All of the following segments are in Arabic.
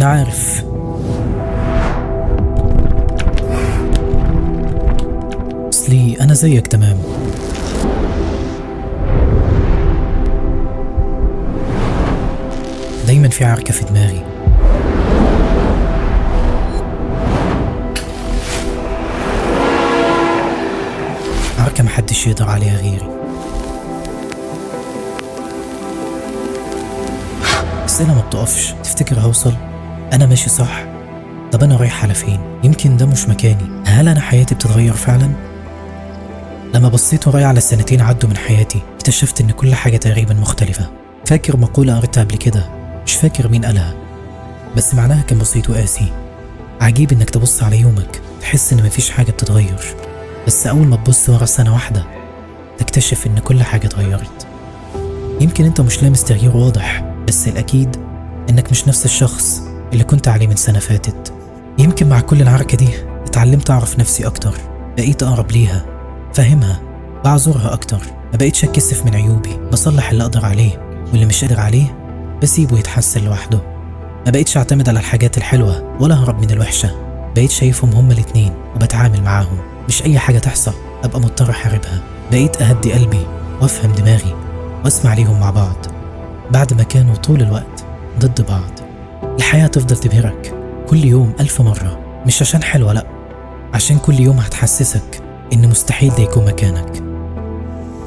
أنا عارف. أصلي أنا زيك تمام. دايما في عركة في دماغي، عركة محدش يقدر عليها غيري. أسئلة ما بتقفش. تفتكر هوصل؟ أنا ماشي صح؟ طب أنا رايح على فين؟ يمكن ده مش مكاني. هل أنا حياتي بتتغير فعلا؟ لما بصيت ورايا على السنتين عدوا من حياتي اكتشفت إن كل حاجة تقريبا مختلفة. فاكر مقولة قريتها قبل كده، مش فاكر مين قالها، بس معناها كان بسيط وقاسي. عجيب إنك تبص على يومك تحس إن مفيش حاجة بتتغير، بس أول ما تبص ورا سنة واحدة تكتشف إن كل حاجة اتغيرت. يمكن أنت مش لامس تغيير واضح، بس الأكيد إنك مش نفس الشخص اللي كنت عليه من سنة فاتت. يمكن مع كل العركة دي اتعلمت أعرف نفسي أكتر، بقيت أقرب ليها، فاهمها، بعذرها أكتر. ما بقيتش أتكسف من عيوبي، بصلح اللي أقدر عليه، واللي مش قادر عليه بسيبه يتحسن لوحده. ما بقيتش أعتمد على الحاجات الحلوة ولا أهرب من الوحشة، بقيت شايفهم هما الاتنين وبتعامل معاهم، مش أي حاجة تحصل أبقى مضطر أحاربها. بقيت أهدي قلبي وأفهم دماغي وأسمع ليهم مع بعض بعد ما كانوا طول الوقت ضد بعض. الحياة تفضل تبهرك كل يوم 1000 مرة، مش عشان حلوة لأ، عشان كل يوم هتحسسك إن مستحيل ده يكون مكانك.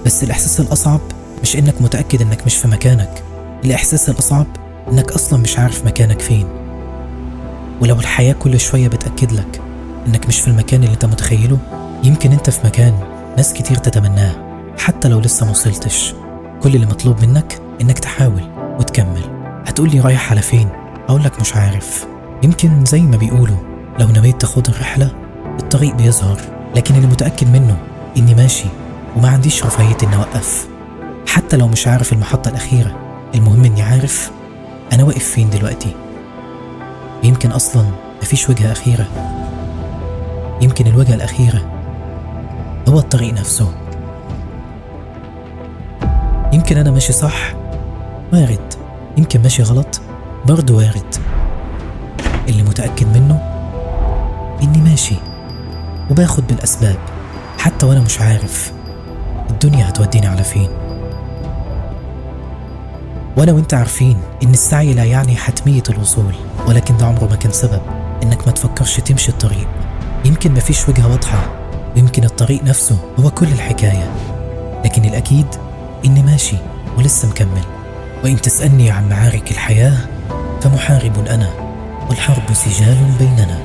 بس الإحساس الأصعب مش إنك متأكد إنك مش في مكانك، الإحساس الأصعب إنك أصلا مش عارف مكانك فين. ولو الحياة كل شوية بتأكد لك إنك مش في المكان اللي أنت متخيله، يمكن أنت في مكان ناس كتير تتمناه حتى لو لسه موصلتش. كل اللي مطلوب منك إنك تحاول وتكمل. هتقولي رايح على فين؟ أقولك مش عارف. يمكن زي ما بيقولوا لو نويت تاخد الرحلة الطريق بيظهر، لكن اللي متأكد منه إني ماشي وما عنديش رفاهية إني أوقف. حتى لو مش عارف المحطة الأخيرة، المهم إني عارف أنا واقف فين دلوقتي. يمكن أصلا مفيش وجهة أخيرة، يمكن الوجهة الأخيرة هو الطريق نفسه. يمكن أنا ماشي صح، وارد. يمكن ماشي غلط، برضو وارد. اللي متأكد منه إني ماشي وباخد بالأسباب حتى وأنا مش عارف الدنيا هتوديني على فين. وأنا وإنت عارفين إن السعي لا يعني حتمية الوصول، ولكن ده عمره ما كان سبب إنك ما تفكرش تمشي الطريق. يمكن مفيش وجهة واضحة، ويمكن الطريق نفسه هو كل الحكاية، لكن الأكيد إني ماشي ولسه مكمل. وإن تسألني عن معارك الحياة فمحارب أنا، والحرب سجال بيننا.